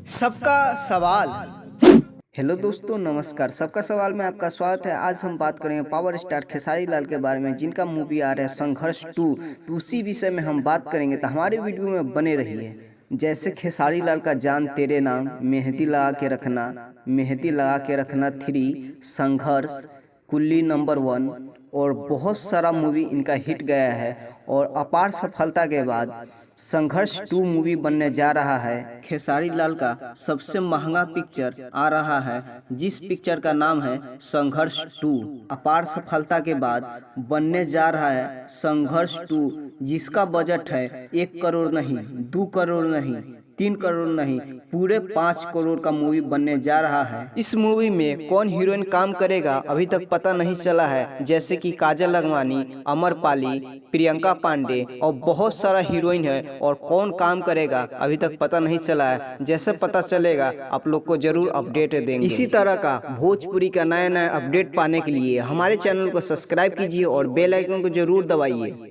सबका सवाल। हेलो दोस्तों, नमस्कार। सबका सवाल में आपका स्वागत है। आज हम बात करेंगे पावर स्टार खेसारी लाल के बारे में, जिनका मूवी आ रहा है संघर्ष 2। तो उसी विषय में हम बात करेंगे, तो हमारे वीडियो में बने रहिए। जैसे खेसारी लाल का जान तेरे नाम, मेहंदी लगा के रखना, मेहंदी लगा के रखना 3, संघर्ष, कुल्ली नंबर 1 और बहुत सारा मूवी इनका हिट गया है। और अपार सफलता के बाद संघर्ष 2 मूवी बनने जा रहा है। खेसारी लाल का सबसे महंगा पिक्चर आ रहा है, जिस पिक्चर का नाम है संघर्ष 2। अपार सफलता के बाद बनने जा रहा है संघर्ष 2, जिसका बजट है 1 करोड़ नहीं, 2 करोड़ नहीं, 3 करोड़ नहीं, पूरे 5 करोड़ का मूवी बनने जा रहा है। इस मूवी में कौन हीरोइन काम करेगा अभी तक पता नहीं चला है, जैसे कि काजल लखमानी, अमरपाली, प्रियंका पांडे और बहुत सारा हीरोइन है। और कौन काम करेगा अभी तक पता नहीं चला है। जैसे पता चलेगा आप लोग को जरूर अपडेट देंगे। इसी तरह का भोजपुरी का नया नया अपडेट पाने के लिए हमारे चैनल को सब्सक्राइब कीजिए और बेल आइकन को जरूर दबाइए।